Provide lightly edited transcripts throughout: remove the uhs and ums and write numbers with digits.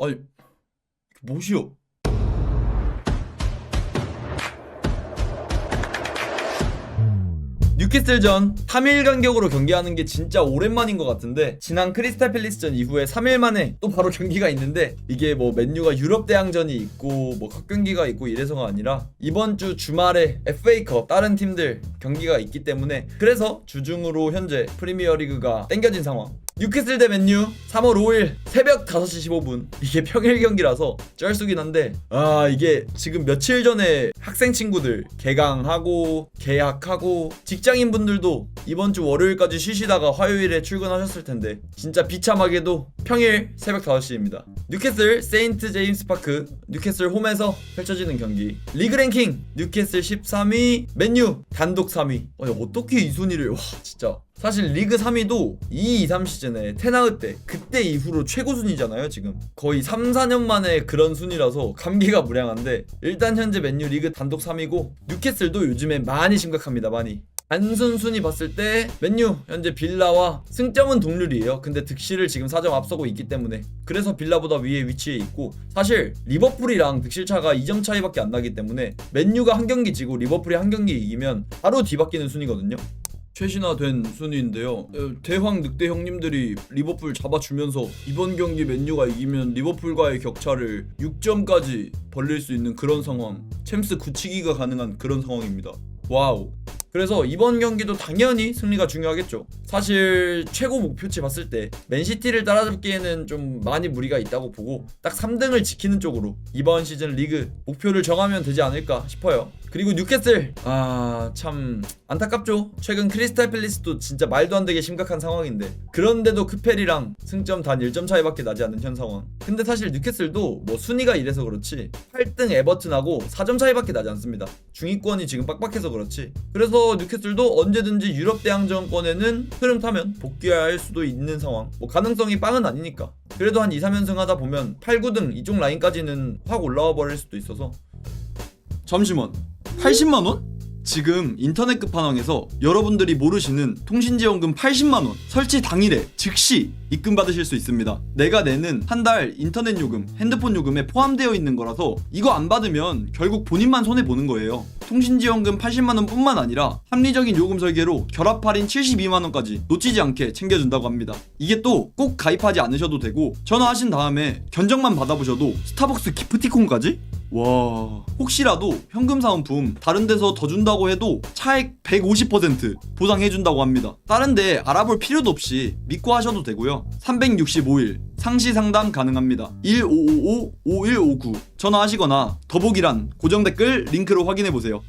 아니, 뭐시여? 뉴캐슬전 3일 간격으로 경기하는 게 진짜 오랜만인 것 같은데, 지난 크리스탈 팰리스전 이후에 3일 만에 또 바로 경기가 있는데, 이게 뭐 맨유가 유럽 대항전이 있고 뭐 컵 경기가 있고 이래서가 아니라 이번 주 주말에 FA컵 다른 팀들 경기가 있기 때문에, 그래서 주중으로 현재 프리미어리그가 땡겨진 상황. 뉴캐슬 대 맨유 3월 5일 새벽 5시 15분. 이게 평일 경기라서 쩔수긴 한데, 이게 지금 며칠 전에 학생 친구들 개강하고 계약하고 직장인분들도 이번 주 월요일까지 쉬시다가 화요일에 출근하셨을 텐데, 진짜 비참하게도 평일 새벽 5시입니다. 뉴캐슬 세인트 제임스 파크, 뉴캐슬 홈에서 펼쳐지는 경기. 리그 랭킹 뉴캐슬 13위, 맨유 단독 3위. 아니, 어떻게 이 순위를, 와 진짜. 사실 리그 3위도 2-2-3 시즌에 테나흐 때 그때 이후로 최고 순위잖아요. 지금 거의 3-4년 만에 그런 순위라서 감기가 무량한데, 일단 현재 맨유 리그 단독 3위고, 뉴캐슬도 요즘에 많이 심각합니다. 많이. 단순 순위 봤을 때 맨유 현재 빌라와 승점은 동률이에요. 근데 득실을 지금 4점 앞서고 있기 때문에, 그래서 빌라보다 위에 위치해 있고, 사실 리버풀이랑 득실 차가 2점 차이밖에 안 나기 때문에 맨유가 한 경기 지고 리버풀이 한 경기 이기면 바로 뒤바뀌는 순위거든요. 최신화된 순위인데요. 대황 늑대 형님들이 리버풀 잡아주면서 이번 경기 맨유가 이기면 리버풀과의 격차를 6점까지 벌릴 수 있는 그런 상황, 챔스 굳히기가 가능한 그런 상황입니다. 와우. 그래서 이번 경기도 당연히 승리가 중요하겠죠. 사실 최고 목표치 봤을 때 맨시티를 따라잡기에는 좀 많이 무리가 있다고 보고, 딱 3등을 지키는 쪽으로 이번 시즌 리그 목표를 정하면 되지 않을까 싶어요. 그리고 뉴캐슬, 참 안타깝죠. 최근 크리스탈 팰리스도 진짜 말도 안 되게 심각한 상황인데, 그런데도 크펠이랑 승점 단 1점 차이밖에 나지 않는 현 상황. 근데 사실 뉴캐슬도 뭐 순위가 이래서 그렇지 8등 에버튼하고 4점 차이밖에 나지 않습니다. 중위권이 지금 빡빡해서 그렇지. 그래서 뉴캐슬도 언제든지 유럽 대항전권에는 흐름 타면 복귀할 수도 있는 상황. 뭐 가능성이 빵은 아니니까. 그래도 한 2-3연승 하다 보면 8, 9등 이쪽 라인까지는 확 올라와 버릴 수도 있어서. 잠시만, 80만원? 지금 인터넷 끝판왕에서 여러분들이 모르시는 통신지원금 80만원 설치 당일에 즉시 입금받으실 수 있습니다. 내가 내는 한 달 인터넷 요금, 핸드폰 요금에 포함되어 있는 거라서 이거 안 받으면 결국 본인만 손해보는 거예요. 통신지원금 80만원 뿐만 아니라 합리적인 요금 설계로 결합 할인 72만원까지 놓치지 않게 챙겨준다고 합니다. 이게 또 꼭 가입하지 않으셔도 되고, 전화하신 다음에 견적만 받아보셔도 스타벅스 기프티콘까지? 와, 혹시라도 현금 사은품 다른 데서 더 준다고 해도 차액 150% 보상해준다고 합니다. 다른 데 알아볼 필요도 없이 믿고 하셔도 되고요. 365일 상시 상담 가능합니다. 1555-5159 전화하시거나 더보기란 고정 댓글 링크로 확인해보세요.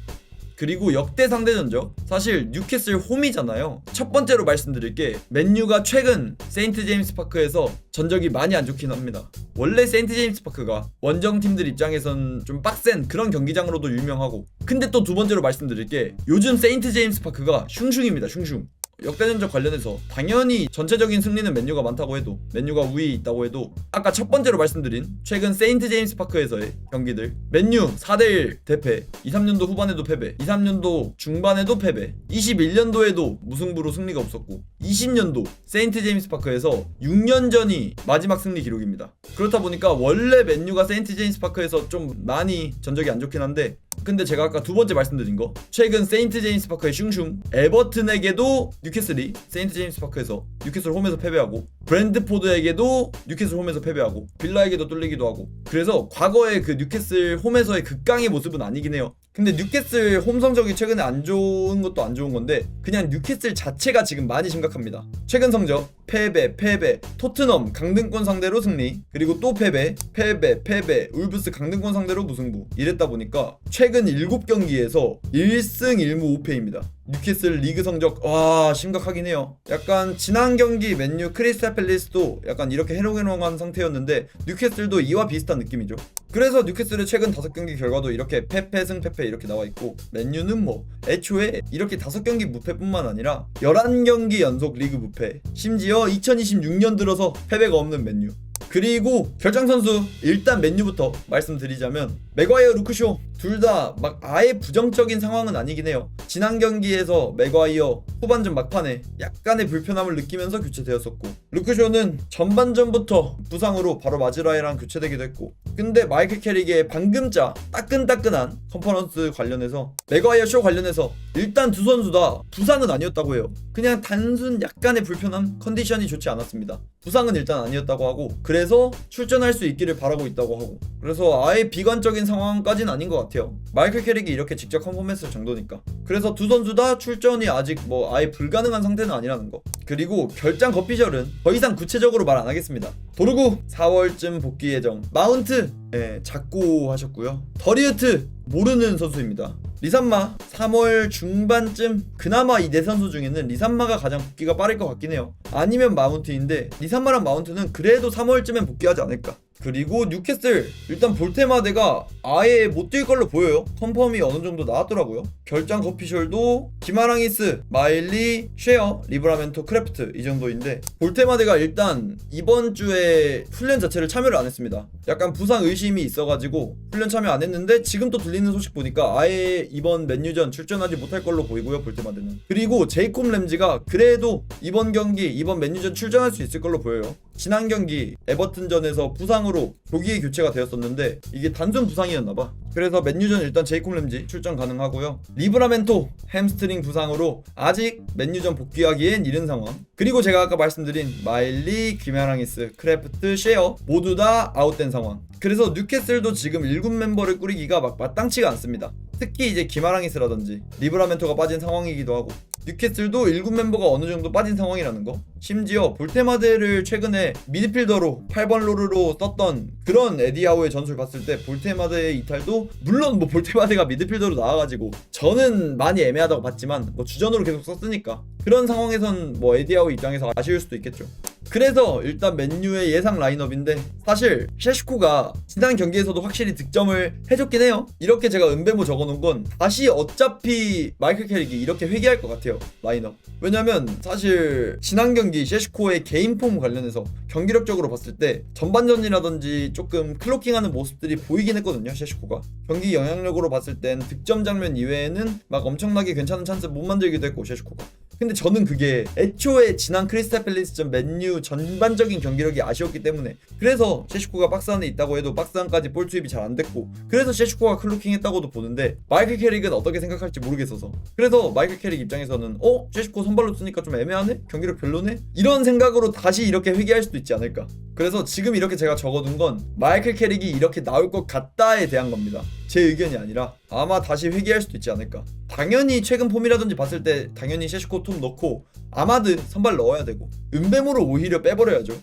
그리고 역대 상대전적, 사실 뉴캐슬 홈이잖아요. 첫 번째로 말씀드릴 게, 맨유가 최근 세인트 제임스 파크에서 전적이 많이 안 좋긴 합니다. 원래 세인트 제임스 파크가 원정팀들 입장에선 좀 빡센 그런 경기장으로도 유명하고, 근데 또 두 번째로 말씀드릴 게, 요즘 세인트 제임스 파크가 슝슝입니다. 슝슝. 역대전적 관련해서 당연히 전체적인 승리는 맨유가 많다고 해도, 맨유가 우위에 있다고 해도, 아까 첫 번째로 말씀드린 최근 세인트 제임스 파크에서의 경기들, 맨유 4대1 대패, 23년도 후반에도 패배, 23년도 중반에도 패배, 21년도에도 무승부로 승리가 없었고, 20년도 세인트 제임스 파크에서 6년 전이 마지막 승리 기록입니다. 그렇다 보니까 원래 맨유가 세인트 제임스 파크에서 좀 많이 전적이 안 좋긴 한데, 근데 제가 아까 두 번째 말씀드린 거, 최근 세인트 제임스 파크의 슝슝, 에버튼에게도 뉴캐슬이 세인트 제임스 파크에서 뉴캐슬 홈에서 패배하고, 브랜드포드에게도 뉴캐슬 홈에서 패배하고, 빌라에게도 뚫리기도 하고, 그래서 과거의 그 뉴캐슬 홈에서의 극강의 모습은 아니긴 해요. 근데 뉴캐슬 홈 성적이 최근에 안 좋은 것도 안 좋은 건데, 그냥 뉴캐슬 자체가 지금 많이 심각합니다. 최근 성적 패배, 토트넘 강등권 상대로 승리, 그리고 또 패배, 울브스 강등권 상대로 무승부, 이랬다 보니까 최근 7경기에서 1승 1무 5패입니다. 뉴캐슬 리그 성적 심각하긴 해요. 약간 지난 경기 맨유 크리스탈 팰리스도 약간 이렇게 해롱해롱한 상태였는데, 뉴캐슬도 이와 비슷한 느낌이죠. 그래서 뉴캐슬의 최근 5경기 결과도 이렇게 패패 승패패 이렇게 나와있고, 맨유는 뭐 애초에 이렇게 5경기 무패뿐만 아니라 11경기 연속 리그 무패, 심지어 2026년 들어서 패배가 없는 맨유. 그리고 결장선수, 일단 맨유부터 말씀드리자면 맥과이어 루크쇼 둘 다 막 아예 부정적인 상황은 아니긴 해요. 지난 경기에서 맥과이어 후반전 막판에 약간의 불편함을 느끼면서 교체되었었고, 루크쇼는 전반전부터 부상으로 바로 마즈라이랑 교체되기도 했고, 근데 마이클 캐릭의 방금자 따끈따끈한 컨퍼런스 관련해서 맥과이어 쇼 관련해서 일단 두 선수 다 부상은 아니었다고 해요. 그냥 단순 약간의 불편함, 컨디션이 좋지 않았습니다. 부상은 일단 아니었다고 하고, 그래서 출전할 수 있기를 바라고 있다고 하고, 그래서 아예 비관적인 상황까지는 아닌 것 같아요. 마이클 캐릭이 이렇게 직접 컨펌했을 정도니까. 그래서 두 선수 다 출전이 아직 뭐 아예 불가능한 상태는 아니라는 거. 그리고 결장 거피셜은 더 이상 구체적으로 말 안 하겠습니다. 도르구 4월쯤 복귀 예정. 마운트 작고 하셨고요. 더리우트 모르는 선수입니다. 리산마 3월 중반쯤. 그나마 이 네 선수 중에는 리산마가 가장 복귀가 빠를 것 같긴 해요. 아니면 마운트인데 리산마랑 마운트는 그래도 3월쯤엔 복귀하지 않을까. 그리고 뉴캐슬 일단 볼테마데가 아예 못 뛸 걸로 보여요. 컨펌이 어느 정도 나왔더라고요. 결장 거피셜도 기마랑이스, 마일리, 쉐어, 리브라멘토, 크래프트 이 정도인데, 볼테마데가 일단 이번 주에 훈련 자체를 참여를 안 했습니다. 약간 부상 의심이 있어가지고 훈련 참여 안 했는데, 지금 또 들리는 소식 보니까 아예 이번 맨유전 출전하지 못할 걸로 보이고요, 볼테마데는. 그리고 제이콥 램지가 그래도 이번 경기, 이번 맨유전 출전할 수 있을 걸로 보여요. 지난 경기 에버튼전에서 부상으로 조기에 교체가 되었었는데 이게 단순 부상이었나봐. 그래서 맨유전 일단 제이콥 램지 출전 가능하고요. 리브라멘토 햄스트링 부상으로 아직 맨유전 복귀하기엔 이른 상황. 그리고 제가 아까 말씀드린 마일리, 기메랑이스, 크래프트, 쉐어 모두 다 아웃된 상황. 그래서 뉴캐슬도 지금 7 멤버를 꾸리기가 막 마땅치가 않습니다. 특히 이제 기마랑이스라든지 리브라멘토가 빠진 상황이기도 하고, 뉴캐슬도 7 멤버가 어느 정도 빠진 상황이라는 거. 심지어 볼테마데를 최근에 미드필더로 8번 롤으로 썼던 그런 에디아우의 전술 봤을 때 볼테마데의 이탈도, 물론 뭐 볼테마데가 미드필더로 나와가지고 저는 많이 애매하다고 봤지만 뭐 주전으로 계속 썼으니까 그런 상황에선 뭐 에디아우 입장에서 아쉬울 수도 있겠죠. 그래서 일단 맨유의 예상 라인업인데, 사실 셰슈코가 지난 경기에서도 확실히 득점을 해줬긴 해요. 이렇게 제가 은배모 적어놓은 건 다시 어차피 마이클 캐릭이 이렇게 회귀할 것 같아요, 라인업. 왜냐면 사실 지난 경기 셰슈코의 개인 폼 관련해서 경기력적으로 봤을 때 전반전이라든지 조금 클로킹하는 모습들이 보이긴 했거든요, 셰슈코가. 경기 영향력으로 봤을 땐 득점 장면 이외에는 막 엄청나게 괜찮은 찬스 못 만들기도 했고, 셰슈코가. 근데 저는 그게 애초에 지난 크리스탈 팰리스전 맨유 전반적인 경기력이 아쉬웠기 때문에, 그래서 셰슈코가 박스 안에 있다고 해도 박스 안까지 볼 투입이 잘 안 됐고, 그래서 셰슈코가 클로킹 했다고도 보는데, 마이클 캐릭은 어떻게 생각할지 모르겠어서. 그래서 마이클 캐릭 입장에서는 셰슈코 선발로 쓰니까 좀 애매하네? 경기력 별로네? 이런 생각으로 다시 이렇게 회귀할 수도 있지 않을까. 그래서 지금 이렇게 제가 적어둔 건 마이클 캐릭이 이렇게 나올 것 같다에 대한 겁니다. 제 의견이 아니라 아마 다시 회귀할 수도 있지 않을까. 당연히 최근 폼이라든지 봤을 때 당연히 셰슈코 톱 넣고 아마드 선발 넣어야 되고, 은배모를 오히려 빼버려야죠.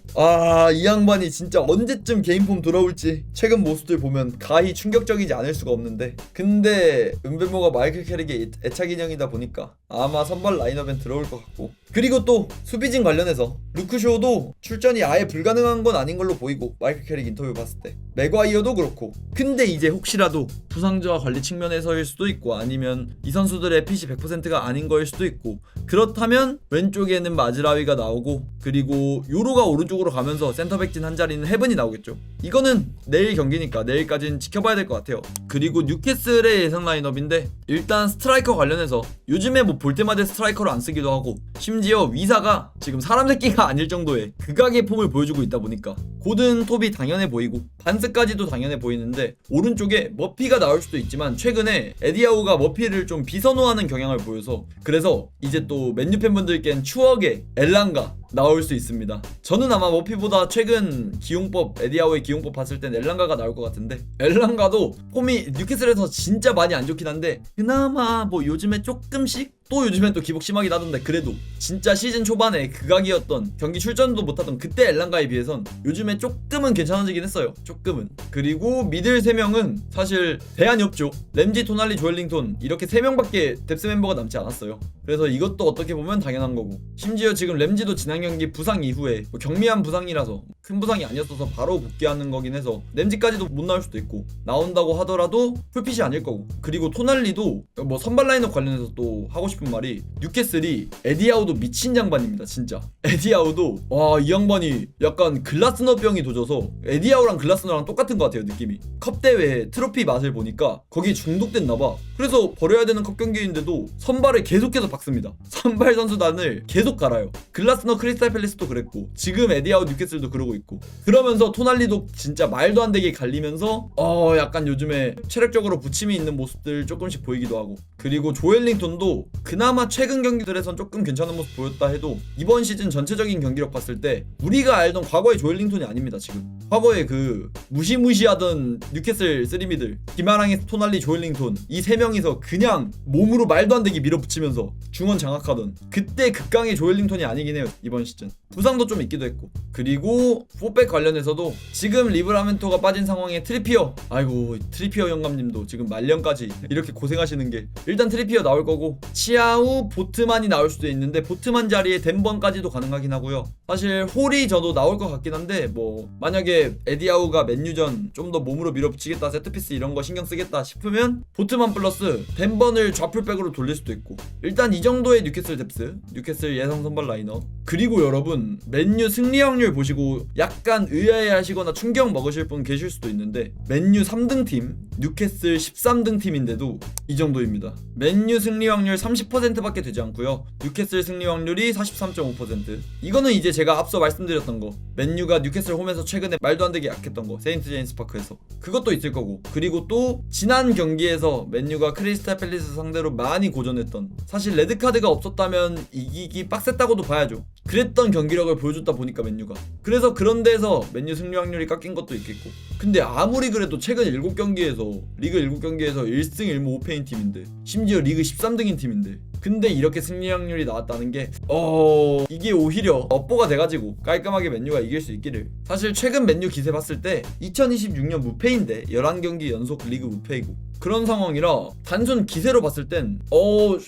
이 양반이 진짜 언제쯤 개인 폼 돌아올지 최근 모습들 보면 가히 충격적이지 않을 수가 없는데, 근데 은배모가 마이클 캐릭의 애착 인형이다 보니까 아마 선발 라인업엔 들어올 것 같고. 그리고 또 수비진 관련해서 루크쇼도 출전이 아예 불가능한 건 아닌 걸로 보이고, 마이클 캐릭 인터뷰 봤을 때 맥과이어도 그렇고. 근데 이제 혹시라도 부상자 관리 측면에서일 수도 있고, 아니면 이 선수들의 핏이 100%가 아닌 거일 수도 있고, 그렇다면 왼쪽에는 마즈라위가 나오고, 그리고 요로가 오른쪽으로 가면서 센터백진 한 자리는 헤븐이 나오겠죠. 이거는 내일 경기니까 내일까지는 지켜봐야 될 것 같아요. 그리고 뉴캐슬의 예상 라인업인데, 일단 스트라이커 관련해서 요즘에 뭐 볼 때마다 스트라이커를 안 쓰기도 하고, 심지어 위사가 지금 사람 새끼가 아닐 정도의 극악의 폼을 보여주고 있다 보니까 고든 톱이 당연해 보이고 반스까지도 당연해 보이는데, 오른쪽에 머피가 나올 수도 있지만 최근에 에디아우가 머피를 좀 비선호하는 경향을 보여서, 그래서 이제 또 맨유 팬분들께는 추억의 엘랑가 나올 수 있습니다. 저는 아마 머피보다 최근 기용법, 에디아우의 기용법 봤을 땐 엘랑가가 나올 것 같은데, 엘랑가도 폼이 뉴캐슬에서 진짜 많이 안 좋긴 한데 그나마 뭐 요즘에 조금씩, 또 요즘엔 또 기복 심하긴 하던데, 그래도 진짜 시즌 초반에 극악이었던, 경기 출전도 못하던 그때 엘랑가에 비해선 요즘에 조금은 괜찮아지긴 했어요. 조금은. 그리고 미들 3명은 사실 대안이 없죠. 램지, 토날리, 조엘링톤 이렇게 3명밖에 뎁스 멤버가 남지 않았어요. 그래서 이것도 어떻게 보면 당연한 거고, 심지어 지금 램지도 지난 경기 부상 이후에 뭐 경미한 부상이라서 큰 부상이 아니었어서 바로 복귀하는 거긴 해서 램지까지도 못 나올 수도 있고, 나온다고 하더라도 풀핏이 아닐 거고. 그리고 토날리도 뭐 선발 라인업 관련해서 또 하고 싶은 싶은 말이 뉴캐슬이 에디아우도 미친 양반입니다 진짜. 에디아우도 와 이 양반이 약간 글라스너병이 도져서 에디아우랑 글라스너랑 똑같은 것 같아요 느낌이. 컵 대회 트로피 맛을 보니까 거기에 중독됐나봐. 그래서 버려야 되는 컵 경기인데도 선발을 계속해서 박습니다. 선발 선수단을 계속 갈아요. 글라스너 크리스탈 팰리스도 그랬고 지금 에디아우 뉴캐슬도 그러고 있고, 그러면서 토날리도 진짜 말도 안 되게 갈리면서 약간 요즘에 체력적으로 부침이 있는 모습들 조금씩 보이기도 하고, 그리고 조엘링턴도 그나마 최근 경기들에선 조금 괜찮은 모습 보였다 해도 이번 시즌 전체적인 경기력 봤을 때 우리가 알던 과거의 조엘링턴이 아닙니다 지금. 과거에 그 무시무시하던 뉴캐슬 쓰리미들 김아랑이, 토날리, 조엘링턴 이 세 명이서 그냥 몸으로 말도 안 되게 밀어붙이면서 중원 장악하던 그때 극강의 조엘링턴이 아니긴 해요 이번 시즌. 부상도 좀 있기도 했고. 그리고 포백 관련해서도 지금 리브라멘토가 빠진 상황에 트리피어, 아이고 트리피어 영감님도 지금 말년까지 이렇게 고생하시는 게, 일단 트리피어 나올 거고 치아우 보트만이 나올 수도 있는데 보트만 자리에 덴번까지도 가능하긴 하고요. 사실 홀이 저도 나올 것 같긴 한데 뭐 만약에 에디아우가 맨유전 좀 더 몸으로 밀어붙이겠다, 세트피스 이런 거 신경 쓰겠다 싶으면 보트만 플러스 덴번을 좌풀백으로 돌릴 수도 있고, 일단 이 정도의 뉴캐슬 뎁스, 뉴캐슬 예상 선발 라인업. 그리고 여러분 맨유 승리 확률 보시고 약간 의아해 하시거나 충격 먹으실 분 계실 수도 있는데 맨유 3등 팀, 뉴캐슬 13등 팀인데도 이 정도입니다. 맨유 승리 확률 30%밖에 되지 않고요. 뉴캐슬 승리 확률이 43.5%. 이거는 이제 제가 앞서 말씀드렸던 거, 맨유가 뉴캐슬 홈에서 최근에 말도 안 되게 약했던 거, 세인트 제임스 파크에서 그것도 있을 거고, 그리고 또 지난 경기에서 맨유가 크리스탈 팰리스 상대로 많이 고전했던, 사실 레드카드가 없었다면 이기기 빡셌다고도 봐야죠. 그랬던 경기력을 보여줬다 보니까 맨유가, 그래서 그런 데서 맨유 승리 확률이 깎인 것도 있겠고. 근데 아무리 그래도 최근 7경기에서 리그 7경기에서 1승 1무 5패인 팀인데, 심지어 리그 13등인 팀인데, 근데 이렇게 승리 확률이 나왔다는 게 이게 오히려 업보가 돼가지고 깔끔하게 맨유가 이길 수 있기를. 사실 최근 맨유 기세 봤을 때 2026년 무패인데 11경기 연속 리그 무패이고 그런 상황이라 단순 기세로 봤을 땐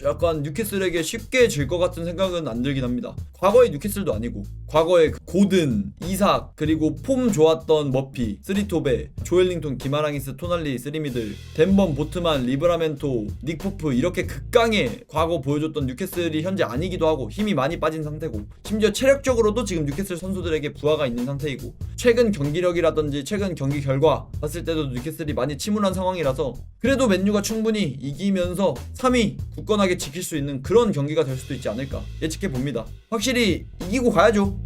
약간 뉴캐슬에게 쉽게 질 것 같은 생각은 안 들긴 합니다. 과거의 뉴캐슬도 아니고 과거의 고든, 이삭, 그리고 폼 좋았던 머피, 쓰리토베, 조엘링턴, 기마랑이스, 토날리, 쓰리미들, 덴번, 보트만, 리브라멘토, 닉포프 이렇게 극강의 과거 보여줬던 뉴캐슬이 현재 아니기도 하고 힘이 많이 빠진 상태고, 심지어 체력적으로도 지금 뉴캐슬 선수들에게 부하가 있는 상태이고, 최근 경기력이라든지 최근 경기 결과 봤을 때도 뉴캐슬이 많이 침울한 상황이라서 그래도 맨유가 충분히 이기면서 3위 굳건하게 지킬 수 있는 그런 경기가 될 수도 있지 않을까 예측해 봅니다. 확실히 이기고 가야죠.